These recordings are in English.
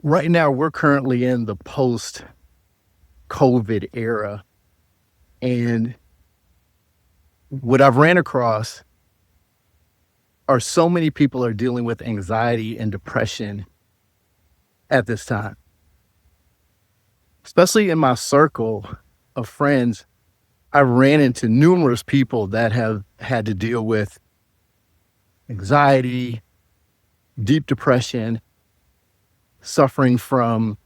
Right now, we're currently in the post-COVID era. And what I've ran across are so many people are dealing with anxiety and depression at this time. Especially in my circle of friends, I ran into numerous people that have had to deal with anxiety, deep depression, suffering from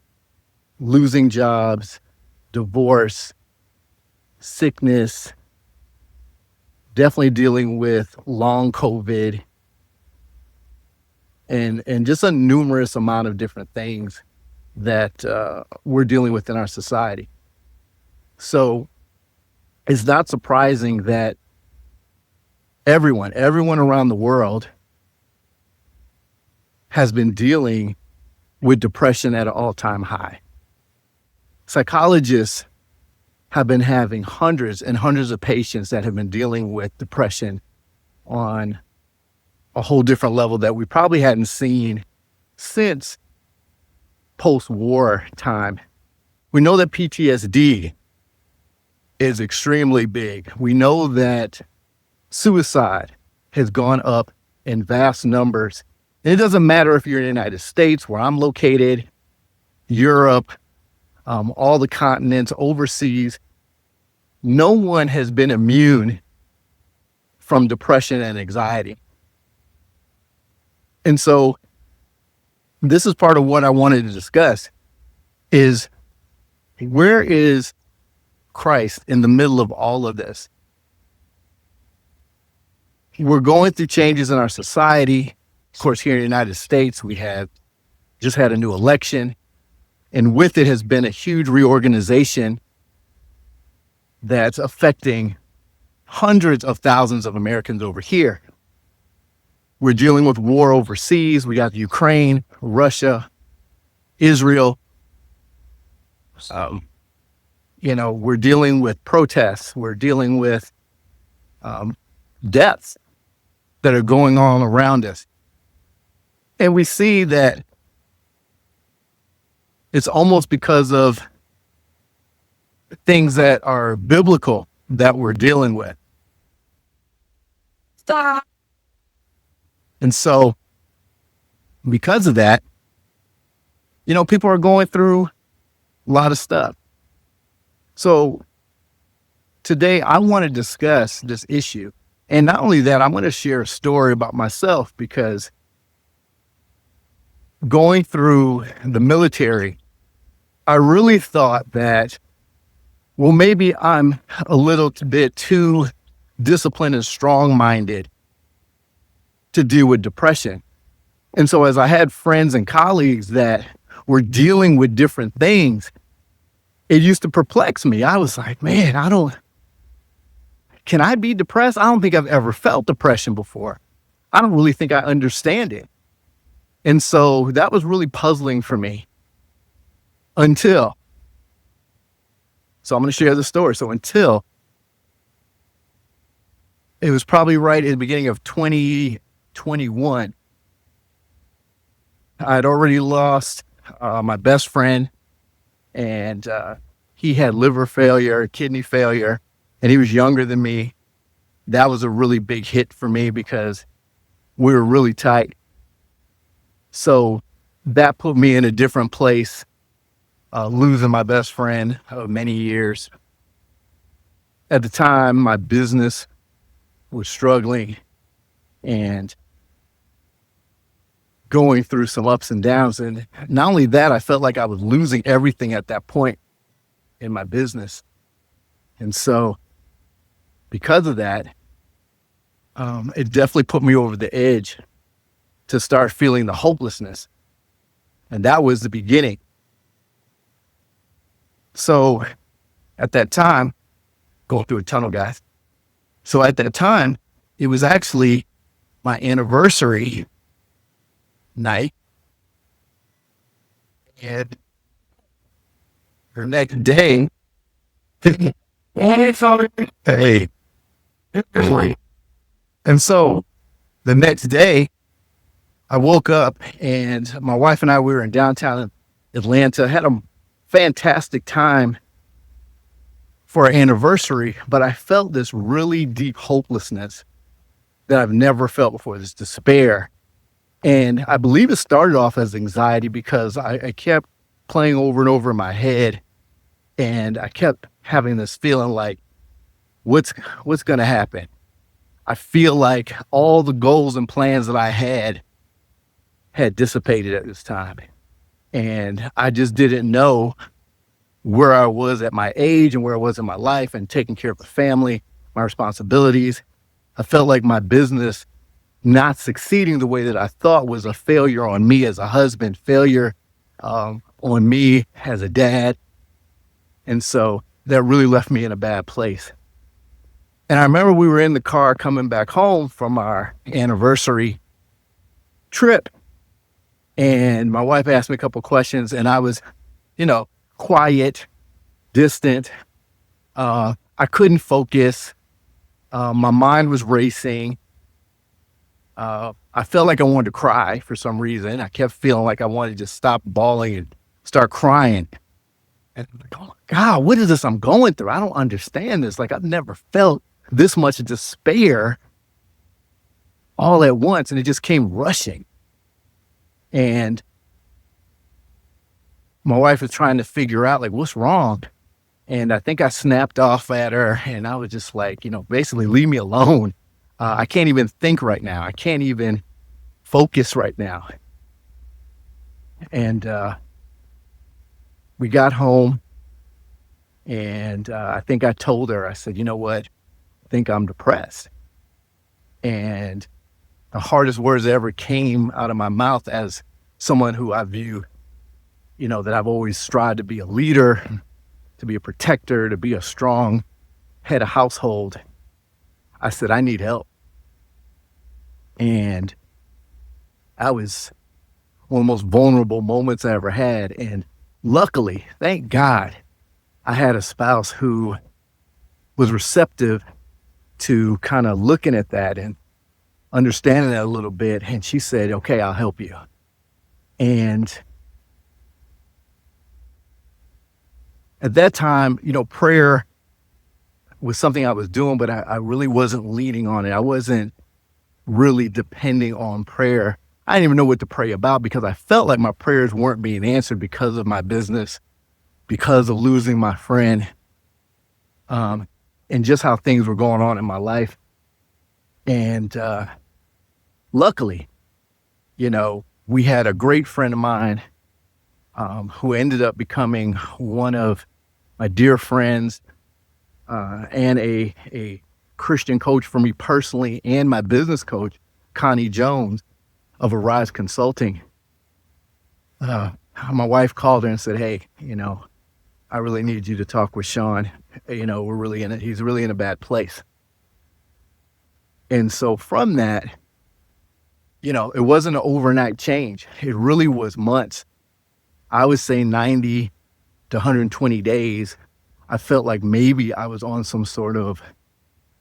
losing jobs, divorce, sickness, definitely dealing with long COVID, and just a numerous amount of different things that we're dealing with in our society. So it's not surprising that everyone around the world has been dealing with depression at an all-time high. Psychologists have been having hundreds and hundreds of patients that have been dealing with depression on a whole different level that we probably hadn't seen since post-war time. We know that PTSD is extremely big. We know that suicide has gone up in vast numbers. And it doesn't matter if you're in the United States, where I'm located, Europe, all the continents, overseas. No one has been immune from depression and anxiety. And so this is part of what I wanted to discuss is, where is Christ in the middle of all of this? We're going through changes in our society. Of course, here in the United States, we have just had a new election, and with it has been a huge reorganization that's affecting hundreds of thousands of Americans over here. We're dealing with war overseas. We got Ukraine, Russia, Israel. We're dealing with protests. We're dealing with deaths that are going on around us. And we see that it's almost because of things that are biblical that we're dealing with. Stop. And so, because of that, people are going through a lot of stuff. So, today I want to discuss this issue. And not only that, I'm going to share a story about myself, because going through the military, I really thought that, well, maybe I'm a little bit too disciplined and strong-minded to deal with depression. And so as I had friends and colleagues that were dealing with different things, it used to perplex me. I was like, man, can I be depressed? I don't think I've ever felt depression before. I don't really think I understand it. And so that was really puzzling for me so I'm going to share the story. So until it was probably right at the beginning of 2021, I'd already lost my best friend, and he had liver failure, kidney failure, and he was younger than me. That was a really big hit for me because we were really tight. So that put me in a different place, losing my best friend of many years. At the time, my business was struggling and going through some ups and downs. And not only that, I felt like I was losing everything at that point in my business. And so because of that, it definitely put me over the edge to start feeling the hopelessness. And that was the beginning. So at that time, going through a tunnel, guys. So at that time, it was actually my anniversary night. And the next day, hey. And so the next day, I woke up and my wife and I, we were in downtown Atlanta. Had a fantastic time for our anniversary, but I felt this really deep hopelessness that I've never felt before, this despair. And I believe it started off as anxiety because I kept playing over and over in my head, and I kept having this feeling like, what's going to happen? I feel like all the goals and plans that I had dissipated at this time. And I just didn't know where I was at my age and where I was in my life and taking care of the family, my responsibilities. I felt like my business not succeeding the way that I thought was a failure on me as a husband, failure on me as a dad. And so that really left me in a bad place. And I remember we were in the car coming back home from our anniversary trip. And my wife asked me a couple questions, and I was, quiet, distant. I couldn't focus. My mind was racing. I felt like I wanted to cry for some reason. I kept feeling like I wanted to just stop bawling and start crying. And I'm like, oh my God, what is this I'm going through? I don't understand this. Like, I've never felt this much despair all at once. And it just came rushing. And my wife was trying to figure out, like, what's wrong? And I think I snapped off at her, and I was just like, basically leave me alone. I can't even think right now. I can't even focus right now. And we got home, and I think I told her, I said, you know what? I think I'm depressed. And the hardest words that ever came out of my mouth as someone who I view, that I've always strived to be a leader, to be a protector, to be a strong head of household. I said, I need help. And I was one of the most vulnerable moments I ever had. And luckily, thank God, I had a spouse who was receptive to kind of looking at that and understanding that a little bit. And she said, okay, I'll help you. And at that time, prayer was something I was doing, but I really wasn't leaning on it. I wasn't really depending on prayer. I didn't even know what to pray about because I felt like my prayers weren't being answered because of my business, because of losing my friend, and just how things were going on in my life. And luckily, we had a great friend of mine who ended up becoming one of my dear friends and a Christian coach for me personally, and my business coach, Connie Jones of Arise Consulting. My wife called her and said, hey, I really need you to talk with Sean. He's really in a bad place. And so from that, it wasn't an overnight change. It really was months. I would say 90 to 120 days. I felt like maybe I was on some sort of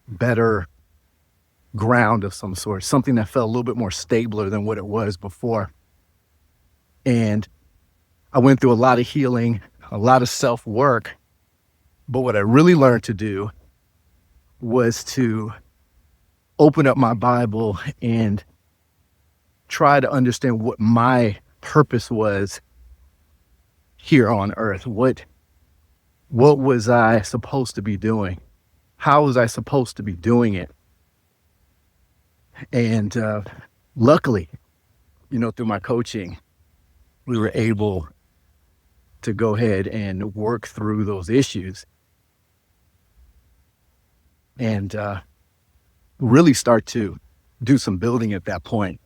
better ground of some sort, something that felt a little bit more stabler than what it was before. And I went through a lot of healing, a lot of self-work. But what I really learned to do was to open up my Bible and try to understand what my purpose was here on earth. What was I supposed to be doing? How was I supposed to be doing it? And luckily, through my coaching, we were able to go ahead and work through those issues and really start to do some building at that point.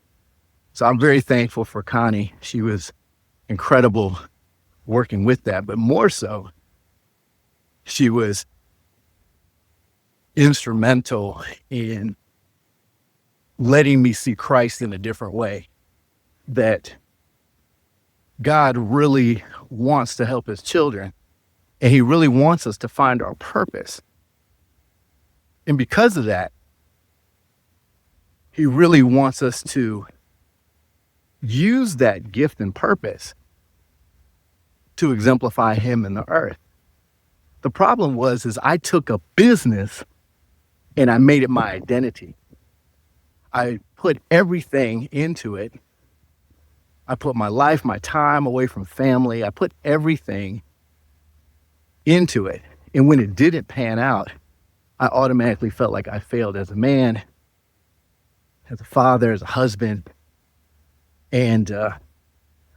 So I'm very thankful for Connie. She was incredible working with that, but more so, she was instrumental in letting me see Christ in a different way, that God really wants to help his children, and he really wants us to find our purpose. And because of that, he really wants us to use that gift and purpose to exemplify him in the earth. The problem is I took a business and I made it my identity. I put everything into it. I put my life, my time away from family. I put everything into it. And when it didn't pan out, I automatically felt like I failed as a man, as a father, as a husband. And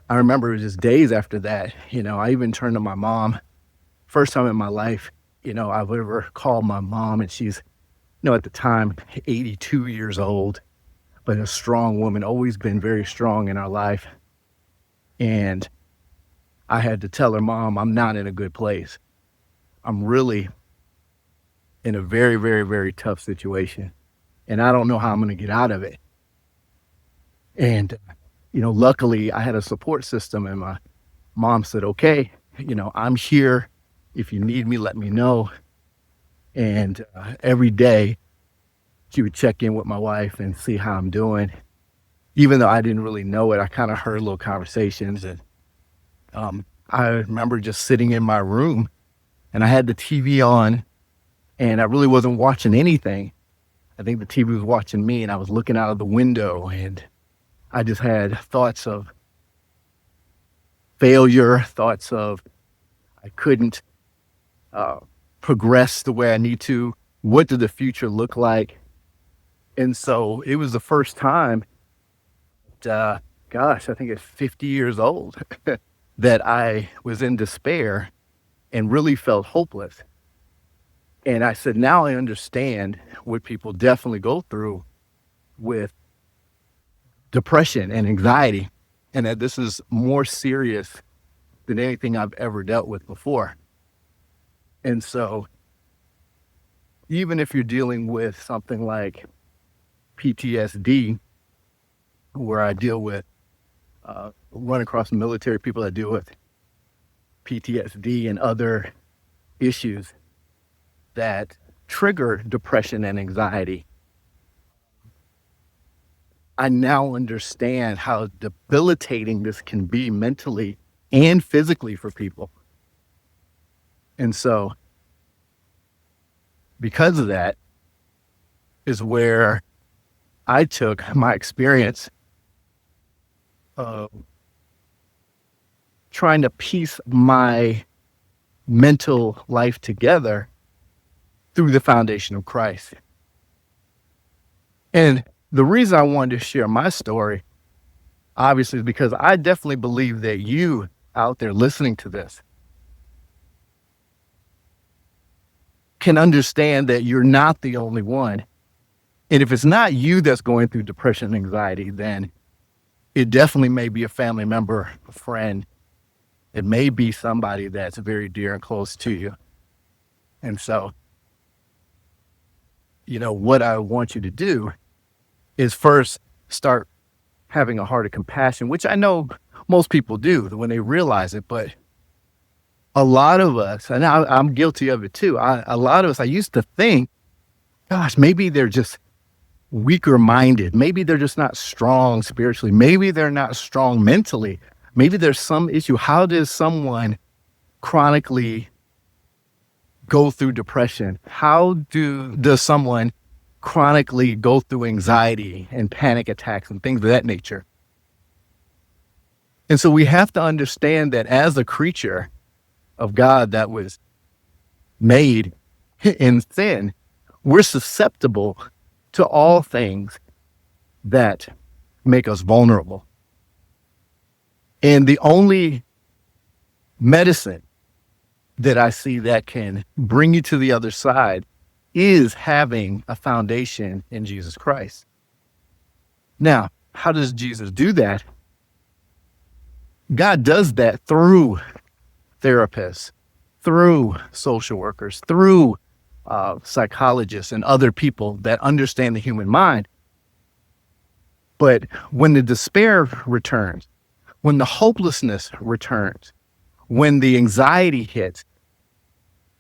I remember it was just days after that, I even turned to my mom. First time in my life, I've ever called my mom, and she's, at the time, 82 years old, but a strong woman, always been very strong in our life. And I had to tell her, Mom, I'm not in a good place. I'm really in a very, very, very tough situation, and I don't know how I'm going to get out of it. And, luckily I had a support system, and my mom said, okay, I'm here. If you need me, let me know. And every day she would check in with my wife and see how I'm doing. Even though I didn't really know it, I kind of heard little conversations. And I remember just sitting in my room, and I had the TV on, and I really wasn't watching anything. I think the TV was watching me, and I was looking out of the window, and I just had thoughts of failure, thoughts of I couldn't progress the way I need to. What did the future look like? And so it was the first time, I think at 50 years old, that I was in despair and really felt hopeless. And I said, now I understand what people definitely go through with depression and anxiety, and that this is more serious than anything I've ever dealt with before. And so even if you're dealing with something like PTSD, where I deal with, run across military people that deal with PTSD and other issues that trigger depression and anxiety, I now understand how debilitating this can be mentally and physically for people. And so because of that is where I took my experience of trying to piece my mental life together through the foundation of Christ. And the reason I wanted to share my story, obviously, is because I definitely believe that you out there listening to this can understand that you're not the only one. And if it's not you that's going through depression and anxiety, then it definitely may be a family member, a friend. It may be somebody that's very dear and close to you. And so, what I want you to do is first start having a heart of compassion, which I know most people do when they realize it. But a lot of us, and I'm guilty of it too, a lot of us, I used to think, gosh, maybe they're just weaker minded. Maybe they're just not strong spiritually. Maybe they're not strong mentally. Maybe there's some issue. How does someone chronically go through depression? How does someone chronically go through anxiety and panic attacks and things of that nature? And so we have to understand that as a creature of God that was made in sin, we're susceptible to all things that make us vulnerable. And the only medicine that I see that can bring you to the other side is having a foundation in Jesus Christ. Now, how does Jesus do that? God does that through therapists, through social workers, through psychologists and other people that understand the human mind. But when the despair returns, when the hopelessness returns, when the anxiety hits,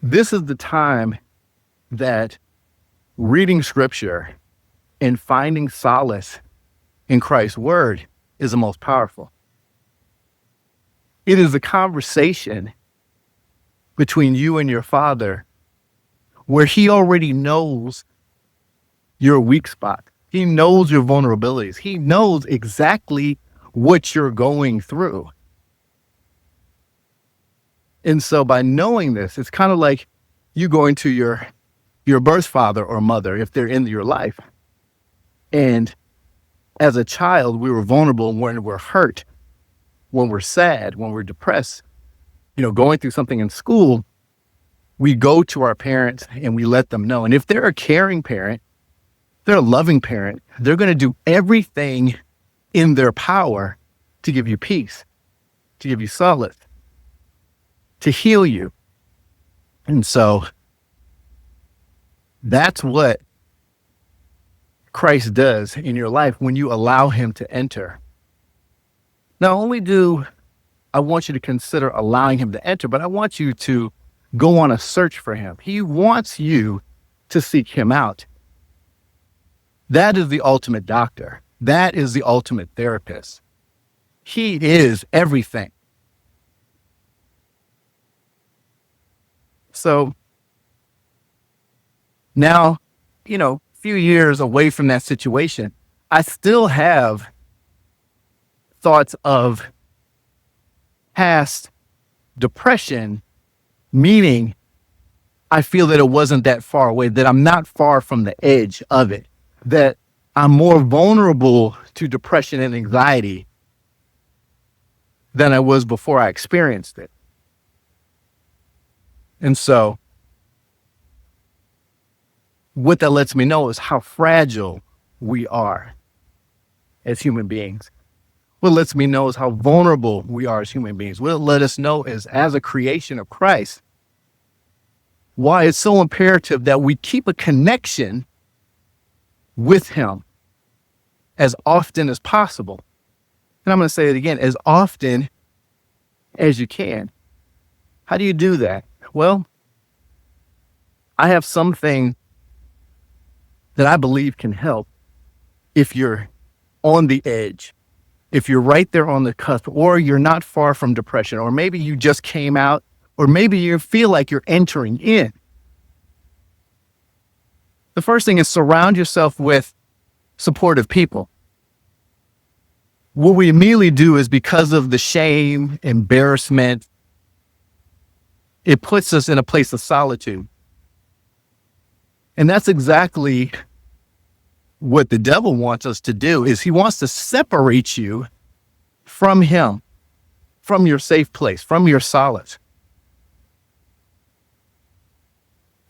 this is the time that reading scripture and finding solace in Christ's word is the most powerful. It is a conversation between you and your Father where He already knows your weak spot. He knows your vulnerabilities. He knows exactly what you're going through. And so by knowing this, it's kind of like you going to your birth father or mother, if they're in your life. And as a child, we were vulnerable when we're hurt, when we're sad, when we're depressed, going through something in school. We go to our parents and we let them know. And if they're a caring parent, they're a loving parent, they're going to do everything in their power to give you peace, to give you solace, to heal you. And so that's what Christ does in your life when you allow Him to enter. Not only do I want you to consider allowing Him to enter, but I want you to go on a search for Him. He wants you to seek Him out. That is the ultimate doctor. That is the ultimate therapist. He is everything. So now, a few years away from that situation, I still have thoughts of past depression, meaning I feel that it wasn't that far away, that I'm not far from the edge of it, that I'm more vulnerable to depression and anxiety than I was before I experienced it. And so what that lets me know is how fragile we are as human beings. What it lets me know is how vulnerable we are as human beings. What it let us know is, as a creation of Christ, why it's so imperative that we keep a connection with Him as often as possible. And I'm going to say it again, as often as you can. How do you do that? Well, I have something that I believe can help if you're on the edge, if you're right there on the cusp, or you're not far from depression, or maybe you just came out, or maybe you feel like you're entering in. The first thing is surround yourself with supportive people. What we immediately do is, because of the shame, embarrassment, it puts us in a place of solitude. And that's exactly what the devil wants us to do, is he wants to separate you from him, from your safe place, from your solace.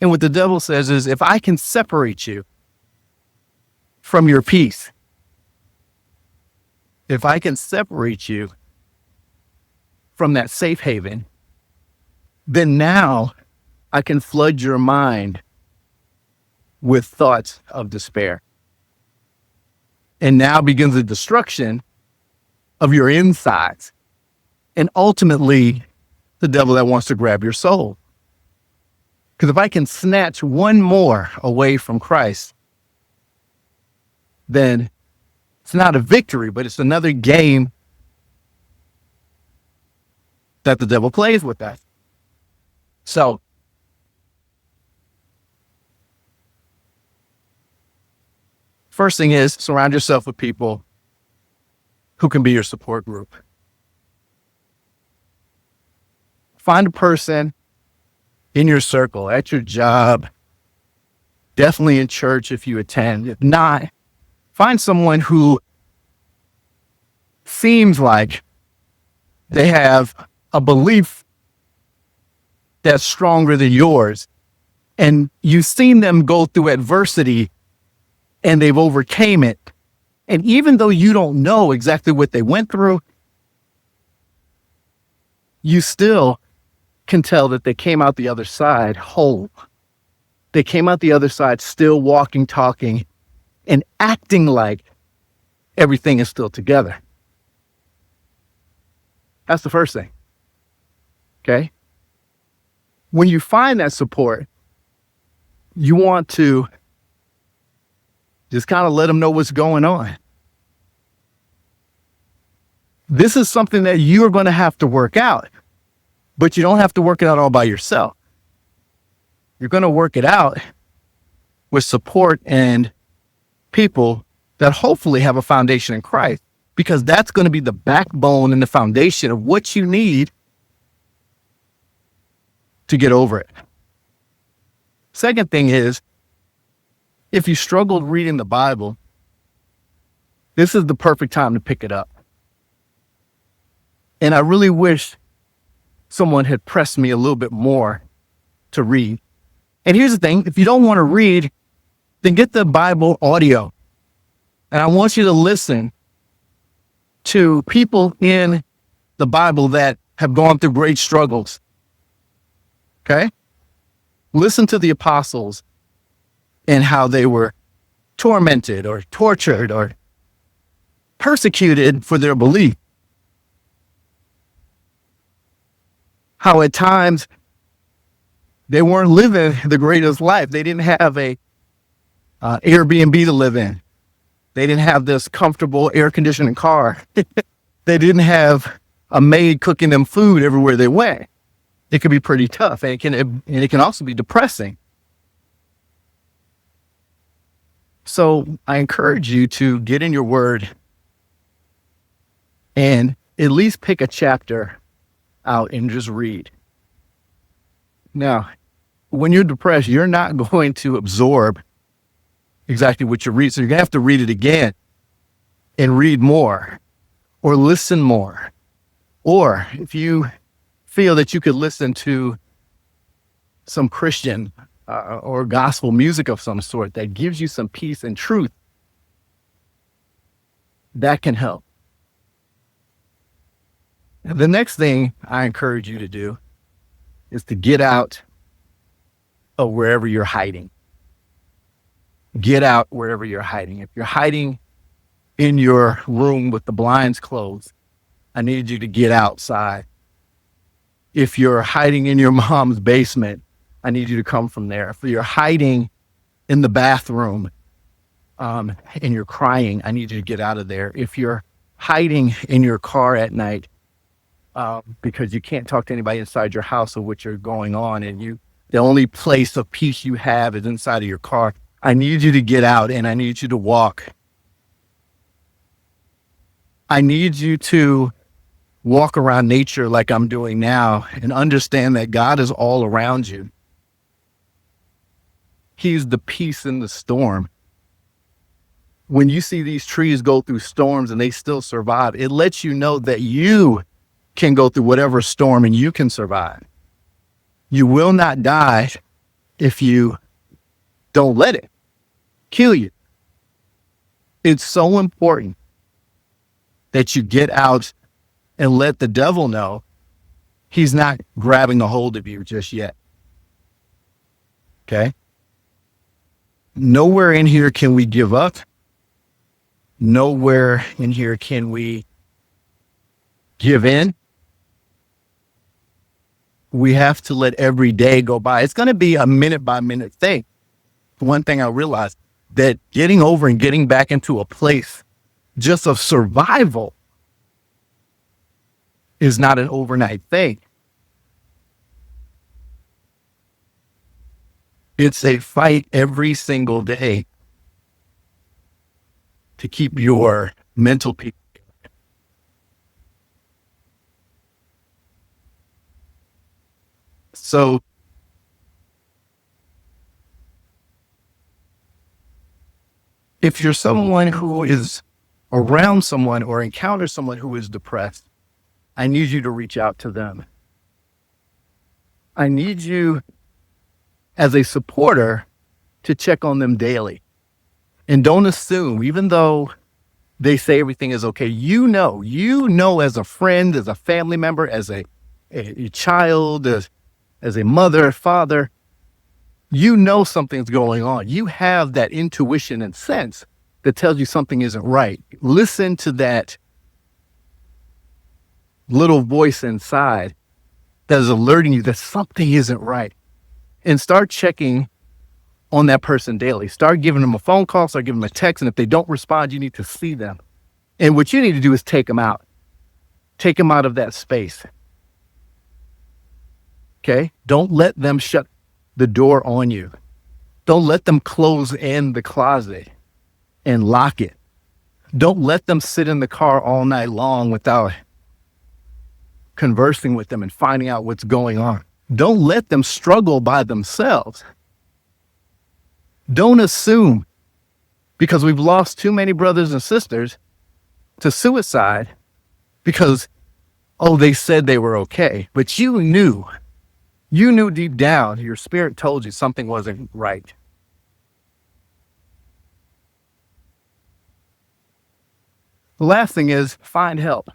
And what the devil says is, if I can separate you from your peace, if I can separate you from that safe haven, then now I can flood your mind with thoughts of despair. And now begins the destruction of your insides. And ultimately, the devil that wants to grab your soul. Because if I can snatch one more away from Christ, then it's not a victory, but it's another game that the devil plays with us. So, first thing is, surround yourself with people who can be your support group. Find a person in your circle, at your job, definitely in church if you attend. If not, find someone who seems like they have a belief that's stronger than yours, and you've seen them go through adversity and they've overcame it. And even though you don't know exactly what they went through, you still can tell that they came out the other side whole. They came out the other side still walking, talking, and acting like everything is still together. That's the first thing. Okay? When you find that support, you want to just kind of let them know what's going on. This is something that you're going to have to work out, but you don't have to work it out all by yourself. You're going to work it out with support and people that hopefully have a foundation in Christ, because that's going to be the backbone and the foundation of what you need to get over it. Second thing is, if you struggled reading the Bible, this is the perfect time to pick it up. And I really wish someone had pressed me a little bit more to read. And here's the thing, if you don't want to read, then get the Bible audio. And I want you to listen to people in the Bible that have gone through great struggles. Okay? Listen to the apostles and how they were tormented or tortured or persecuted for their belief. How at times they weren't living the greatest life. They didn't have a Airbnb to live in. They didn't have this comfortable air conditioning car. They didn't have a maid cooking them food everywhere they went. It could be pretty tough, and it can also be depressing. So I encourage you to get in your word and at least pick a chapter out and just read. Now, when you're depressed, you're not going to absorb exactly what you read. So you're going to have to read it again and read more or listen more. Or if you feel that you could listen to some Christian or gospel music of some sort that gives you some peace and truth, that can help. The next thing I encourage you to do is to get out of wherever you're hiding. Get out wherever you're hiding. If you're hiding in your room with the blinds closed, I need you to get outside. If you're hiding in your mom's basement, I need you to come from there. If you're hiding in the bathroom and you're crying, I need you to get out of there. If you're hiding in your car at night because you can't talk to anybody inside your house of what you're going on, and the only place of peace you have is inside of your car, I need you to get out and I need you to walk. I need you to walk around nature like I'm doing now and understand that God is all around you. He's the peace in the storm. When you see these trees go through storms and they still survive, it lets you know that you can go through whatever storm and you can survive. You will not die if you don't let it kill you. It's so important that you get out and let the devil know he's not grabbing a hold of you just yet. Okay? Nowhere in here can we give up. Nowhere in here can we give in. We have to let every day go by. It's going to be a minute by minute thing. One thing I realized, that getting over and getting back into a place just of survival is not an overnight thing. It's a fight every single day to keep your mental peace. So if you're someone who is around someone or encounters someone who is depressed, I need you to reach out to them. I need you as a supporter to check on them daily. And don't assume, even though they say everything is okay, you know as a friend, as a family member, as a child, as a mother, father, you know something's going on. You have that intuition and sense that tells you something isn't right. Listen to that little voice inside that is alerting you that something isn't right. And start checking on that person daily. Start giving them a phone call, start giving them a text, and if they don't respond, you need to see them. And what you need to do is take them out. Take them out of that space. Okay? Don't let them shut the door on you. Don't let them close in the closet and lock it. Don't let them sit in the car all night long without conversing with them and finding out what's going on. Don't let them struggle by themselves. Don't assume, because we've lost too many brothers and sisters to suicide because, oh, they said they were okay. But you knew deep down, your spirit told you something wasn't right. The last thing is find help.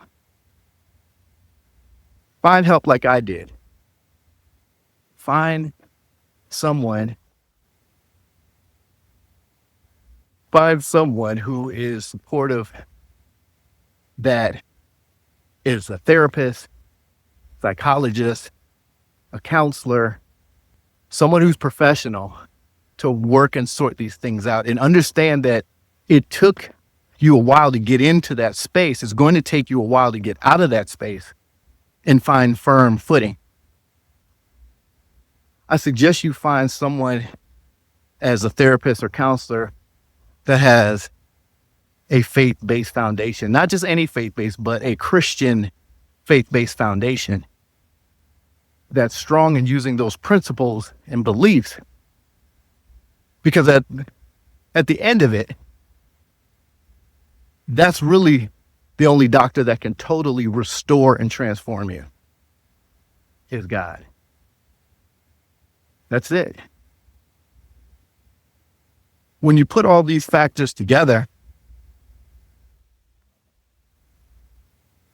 Find help like I did. Find someone who is supportive, that is a therapist, psychologist, a counselor, someone who's professional to work and sort these things out, and understand that it took you a while to get into that space. It's going to take you a while to get out of that space and find firm footing. I suggest you find someone as a therapist or counselor that has a faith-based foundation, not just any faith-based, but a Christian faith-based foundation that's strong in using those principles and beliefs. Because at the end of it, that's really the only doctor that can totally restore and transform you, is God. That's it. When you put all these factors together,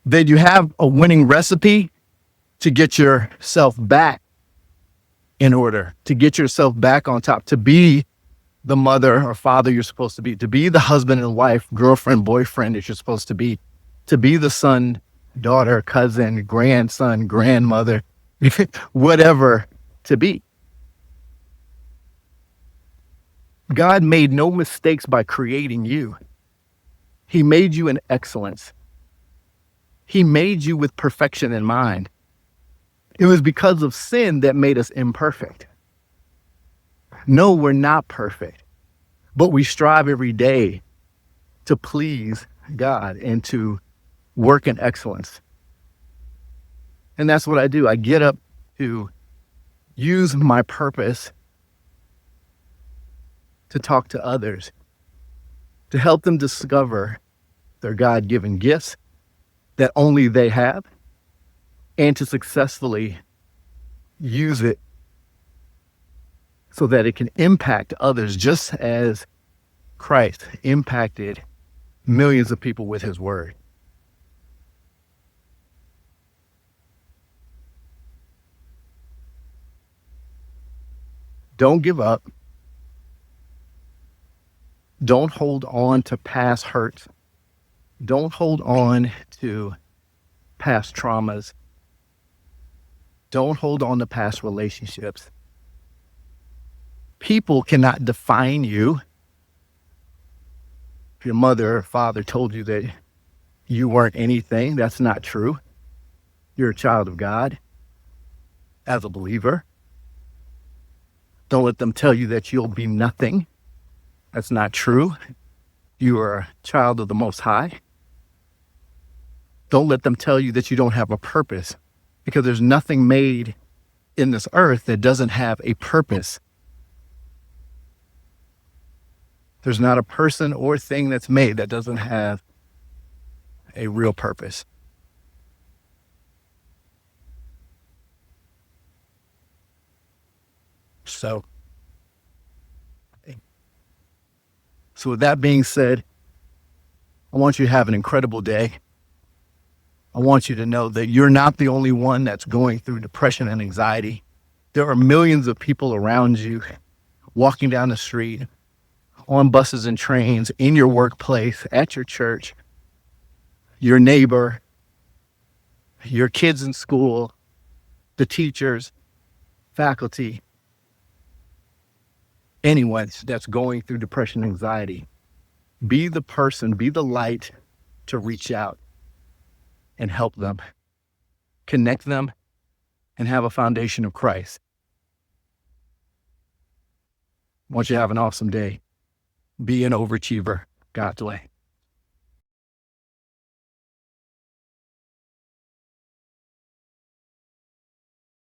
then you have a winning recipe to get yourself back in order, to get yourself back on top, to be the mother or father you're supposed to be the husband and wife, girlfriend, boyfriend that you're supposed to be the son, daughter, cousin, grandson, grandmother, whatever to be. God made no mistakes by creating you. He made you in excellence. He made you with perfection in mind. It was because of sin that made us imperfect. No, we're not perfect, but we strive every day to please God and to work in excellence. And that's what I do. I get up to use my purpose to talk to others, to help them discover their God-given gifts that only they have, and to successfully use it so that it can impact others just as Christ impacted millions of people with his word. Don't give up. Don't hold on to past hurts. Don't hold on to past traumas. Don't hold on to past relationships. People cannot define you. If your mother or father told you that you weren't anything, that's not true. You're a child of God as a believer. Don't let them tell you that you'll be nothing. That's not true. You are a child of the Most High. Don't let them tell you that you don't have a purpose, because there's nothing made in this earth that doesn't have a purpose. There's not a person or thing that's made that doesn't have a real purpose. So with that being said, I want you to have an incredible day. I want you to know that you're not the only one that's going through depression and anxiety. There are millions of people around you, walking down the street, on buses and trains, in your workplace, at your church, your neighbor, your kids in school, the teachers, faculty, anyone that's going through depression and anxiety. Be the person, be the light to reach out. and help them, connect them, and have a foundation of Christ. I want you to have an awesome day. Be an overachiever. God's way.